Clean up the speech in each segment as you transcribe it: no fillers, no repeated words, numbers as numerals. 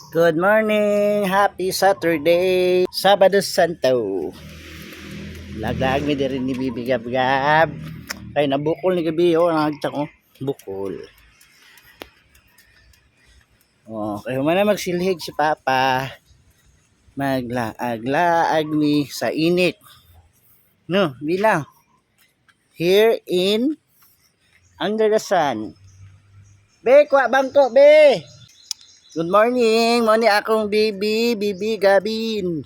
Good morning! Happy Saturday! Sabado Santo. Laglag mi din ni Bibi Gab-Gab. Ay nabukol ni Gabi oh, nagtang oh. Bukol. Oh, kaya man na magsilhig si Papa. Maglaag-laag mi sa init. No, bilang. Here in under the sun. Be, kwa bangko, be! Good morning! Moni akong Bibi Gabin.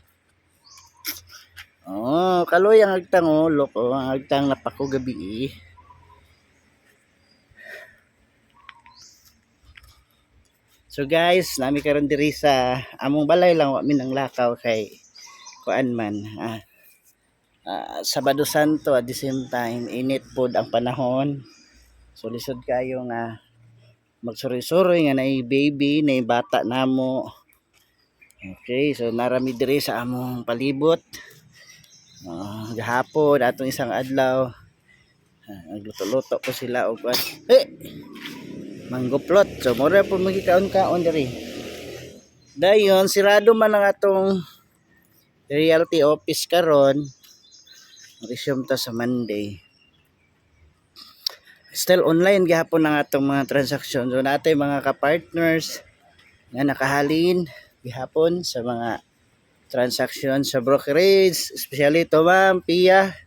Oh, kaloy ang agtang oh, loko, ang agtang napako gabi. So guys, nami karon diri sa among balay lang wa minang lakaw kay kuan man. Sabado Santo at the same time init pod ang panahon. So lisod kayo nga magsuri-suri nga nay baby, nay bata namo. Okay, so narami diri sa among palibot. Gahapon atong isang adlaw. Nagluto-luto po sila og manggoplot. So mura po magikaon-kaon diri. Dayon sirado man ang atong realty office karon. Resume ta sa Monday. Still online gihapon ang atong mga transaksyon. So natay mga ka-partners nga nakahalin gihapon sa mga transaksyon sa brokerage, especially to Ma'am Pia.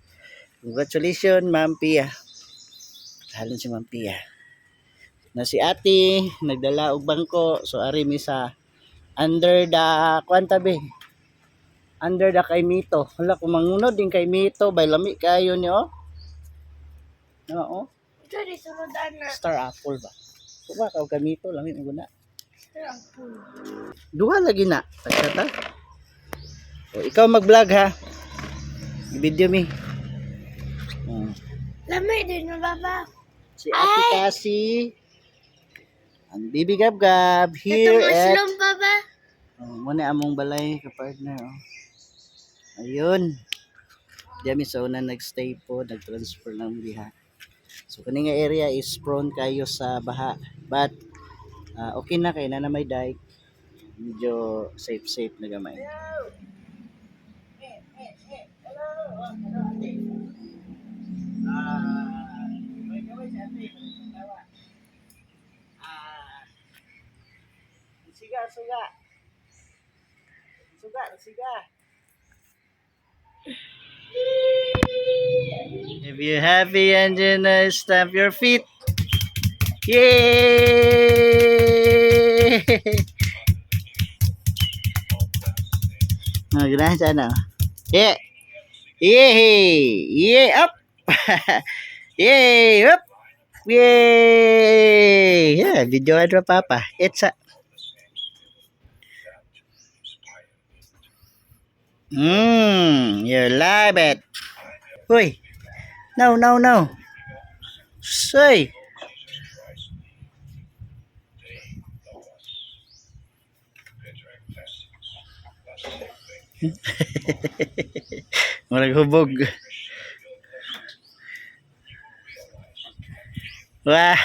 Congratulations Ma'am Pia. Halin si Ma'am Pia. Na si ate nagdala og bangko, so ari mi sa under the kwantabi, under the kay Mito. Hala kung mangunod din kay Mito bay lami kayo ni oh. No, oh. Star apple ba? Kuha ka og kay Mito lami mo guna. Star apple. Duha lagi na. Tagta. O ikaw mag-vlog ha. I-video mi. Lami din na baba. Si Ate Cassie. Ang Bibi Gab-Gab here at baba. muna among balay ka-partner oh. Ayun. Diyan mi sa una nagstay po, nag-transfer ng biha. So kani nga area is prone kayo sa baha. But okay na kay na may dike. Medyo safe na gamay. Siga. If you're happy and you know, stamp your feet. Yay! Ganahan sana. Yeah. Yay! Up! Yay! Up! Yay! Yeah, video adwa Papa. It's a you love it. Uy. No. Say. Murag hubog. Wah.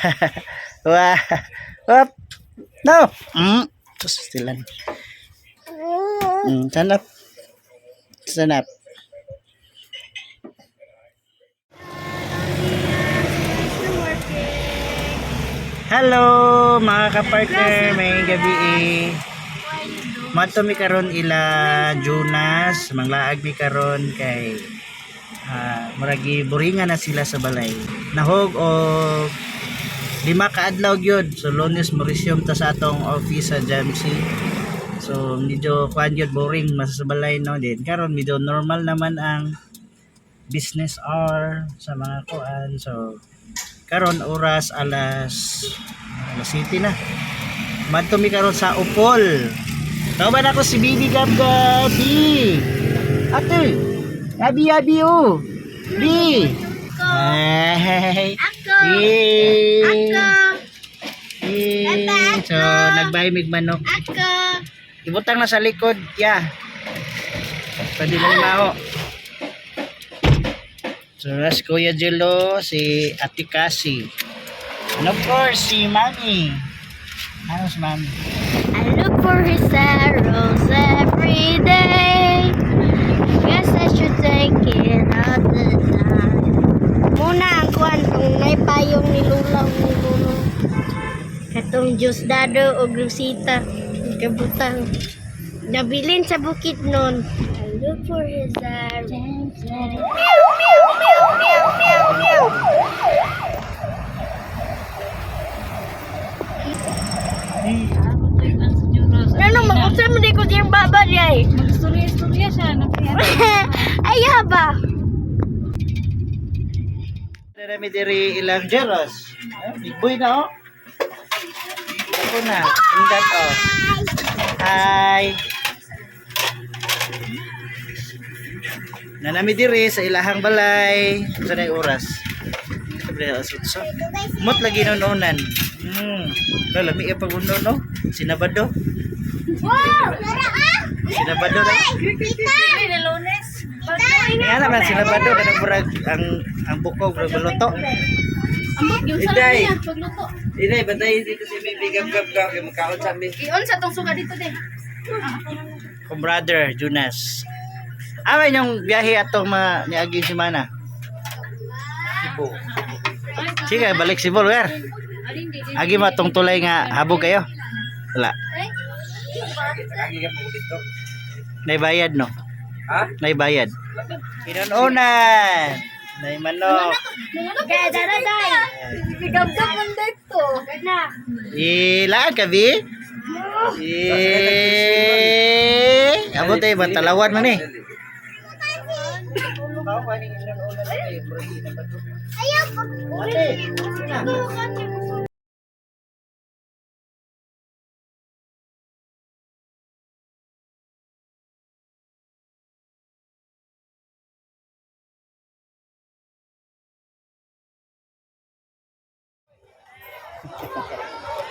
Up. No. Terus stilan. Sanap. Hello mga ka-partner, may gabi Mato mi karon ila Jonas, manglaag mi karon kay muragi buringan na sila sa balay. Nahog og 5 ka adlaw gyud. So Lunes mo resume ta sa atong office sa Jamsi. So medyo kuan gyud boring mas sa balay no din. Karon medyo normal naman ang business hour sa mga kuan. So karon oras alas 7 na. Madto mi karon sa Upol. Tawag ako si Bibi Gab-Gab. Ate. Abi oh. Bi. Hey. Ako. Yay. Ako. So nagbayimig manok. Ako. Ibutang na sa likod. Yeah. Pwede na limaho. So nas Kuya Jello, si Ate Cassie. And of course, si Mami. Anos man. I look for his arrows every day. Guess I should take it out the time. Muna ang kuhan kung may payong nilulaw ni Lolo. Katong Diyos Dado o Grusita. Kabutang. Nabilin sa bukid nun. I look for his arrows. Meow, meow, meow, meow, meow, meow. Ano, mag-usap mo di ko siyang baba niya eh. Mag-istorya-istorya siya. Ayaw ba? Dami diri ilang jeros. Big boy na oh. Ako na. Indat oh. Hi. Nanami diri sa ilahang balay. Sa na oras. Sabi na asutso. Mot lagi nononan. Lami e pag no. Sinabado. Wow! Sinabado na. Ay, na Lunes. Nga naman sinabado kanang murag ang buko murag maluto. Amot, yung sa Inday. niya. Pagluto. Inay, bantay dito si Bibi Gab-Gab ka kay makaon sa amin. I-on sa tong suka dito din. Kong brother Jonas. Amin yung biyahe atong niagi si Mana. Cebu. Sige, balik Cebu, wer. Alin di. Agi mo atong tulay nga habog kayo. Wala. Naibayad no? Ha? Naibayad. Inununan. Nay manok. Kaya daraday. Bigam-gam man dito. Na. Ila kabi? Abot tayo ba talawan man eh. Ayaw pa.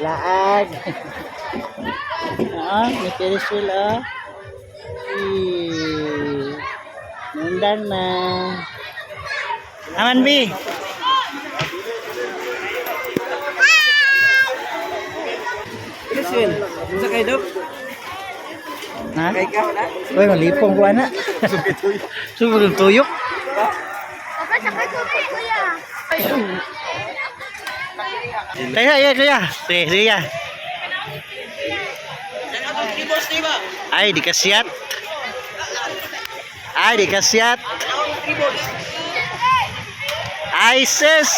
Laag. May periswil Nundang na. Aman bi. Periswil. Sa kay Dok? Ha? Kay ka na? Uy, malipong ko ana. Sumugod ng tuyok. Papa, sakay ko kuya. Kaya. Sige. Ay, dikasiat. ISIS.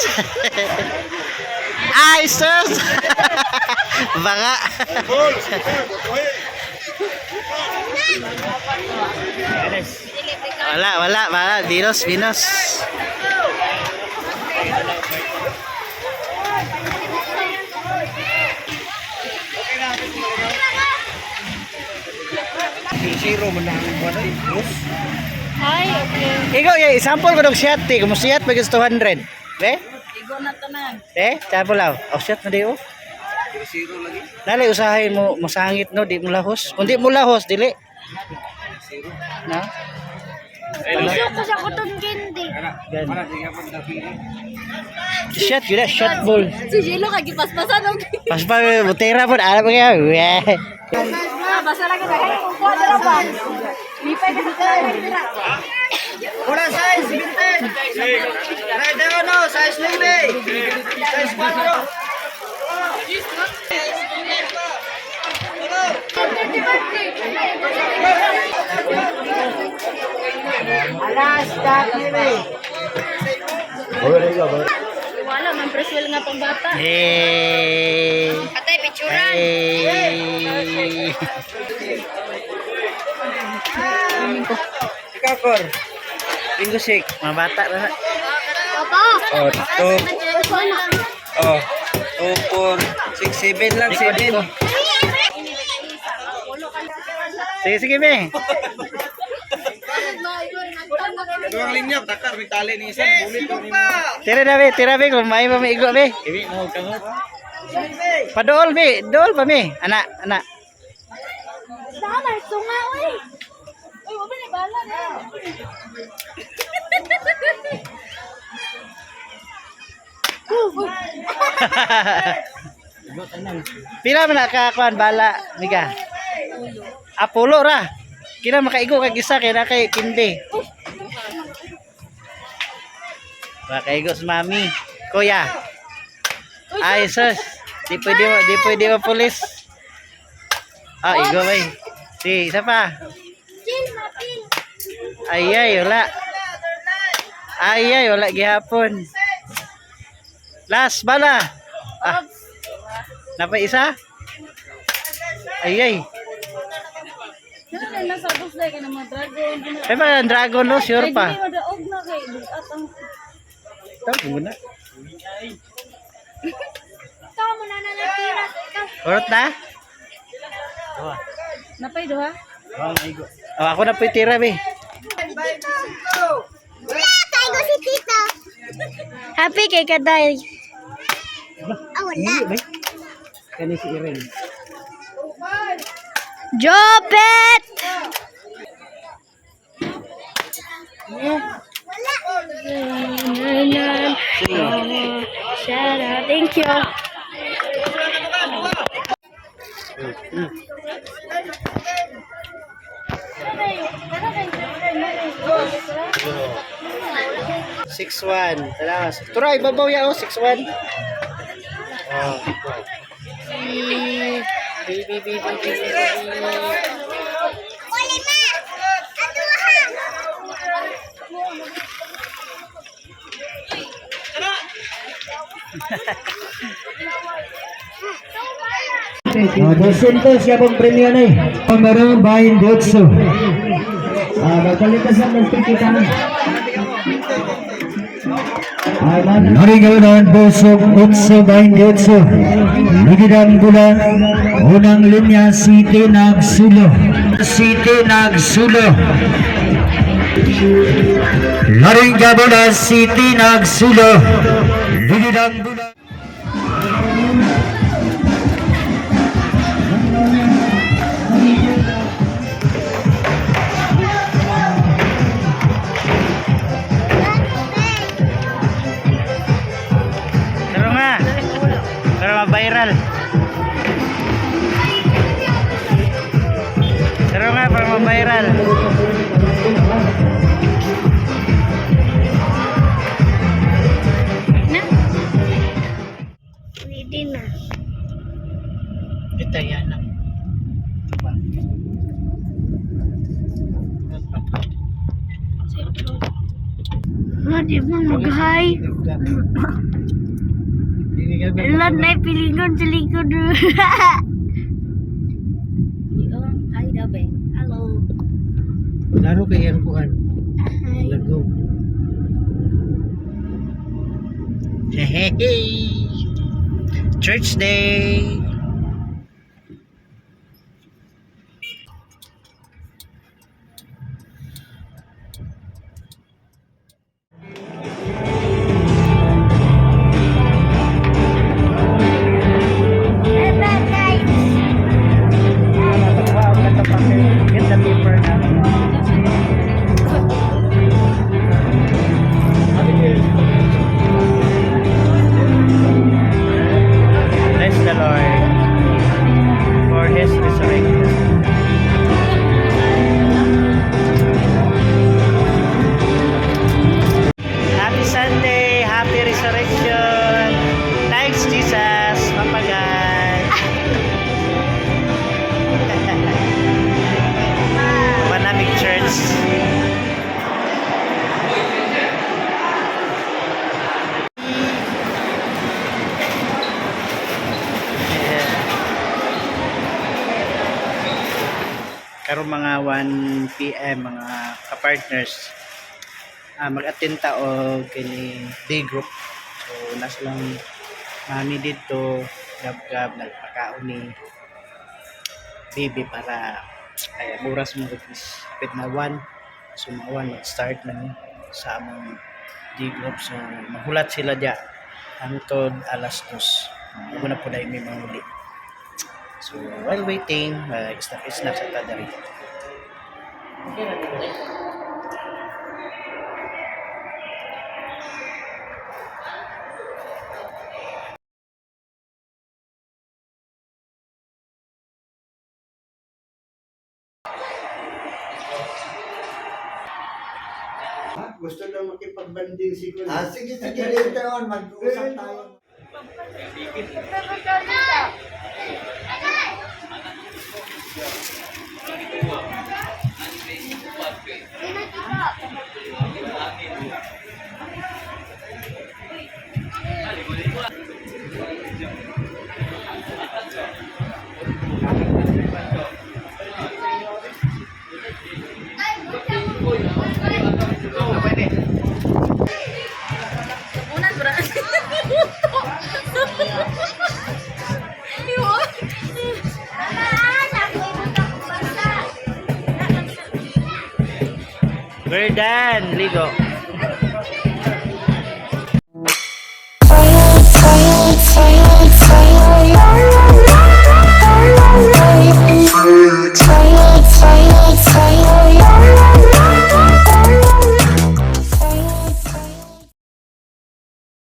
Baka. Wala. Binos. Zero man na ang buwan ay. Plus. Ay, okay. Ikaw, sample ko ng siyat. Kung siyat, pag 200. Be? Igo na tanan. Sample lang. Siyat na di oh. Zero lagi. Dali, usahayin mo masangit no, di mo lahos. Kung di mo lahos, dili. Na? Gusto ko sa kutong candy. Gan. Para di ka pag napili. Shot, yun na, shot ball. Si Jelo kagipaspasan og. Pas pa, butera po, alam mo kaya. Basa lang kita. Ay, kuha na lang ba? Lipay ka sa tira. Una size, 20. Right down, no, size 9. Size 4. Alas, stop nila Wala man preswel nga pang bata. Atay, picturan. Ikaw, Kor. Bingo shake, mga bata na. Papa. Oh, 2, 4, 6, 7 lang, 7. Sige, be. Duwang linya, takar, may tali ni isang bulit. Tira be, kung may mamigo be. Ibi, mo kamot. Padool be, dool pa me. Anak. Sama, sunga, uy. Uy, wala ni bala na. Pila man nakakuan bala miga. Apollo ra. Kina makaigo kag isa kay na kay kindi. Makaigo si mami. Kuya. Ay sus. Di pwede mo pulis. Ah, igo bay. Si, isa pa. Ay, wala. Ay, wala gihapon. Last bala. Ah. Napa isa? Ay. Sino na nasa bus na ka ng mga dragon? Ay pa dragon no, sure Ay, pa. di madaog na kay bukat ang... Tawo muna. Ikaw mo na natira. Urot na? Napay do ha? Oh, ako na pitira be. Tayo si tita. Happy kay Kaday. Wala. Kani si Irene. Jopet! Shout out. Thank you. 6-1. Salamat. Turay, babaw ya oh, 6-1. Oh. Baby. Dosentos siya pong premyo na eh. Meron bahin Dotso. Magpalitasan ng tikitan. Narigawan Bosok Utso bahin Dotso. Ligidang bulan. Unang linya City Nagsulo. Laring Gabula City Nagsulo. Ligidang bulan. Pero viral. Pero nga para ma-viral. Pwede na. Kita yan na. Di mo mag-hi. Ilan na pilingon sa likod. Ay, dabe. Hello. Laro kay ang kuan. Lago. Hey. Church day. Get the paper na. Bless the Lord for His resurrection. Happy Sunday, happy resurrection. Thanks Jesus, papagal. Manamig Church. Karong mga 1 PM mga ka-partners mag-attend ta og kini day group. So nasa lang mami dito gab-gab nagpakaon ni baby para ay oras mo is pit na 1. So mga 1 mag-start na ni sa among day group. So maghulat sila dia hangtod alas 2. Muna po dahil may manguli. So while waiting, snack sa tadari. gusto na makipagbanding si Kuya. Sige, later on, mag-usap tayo. We're done, ligo.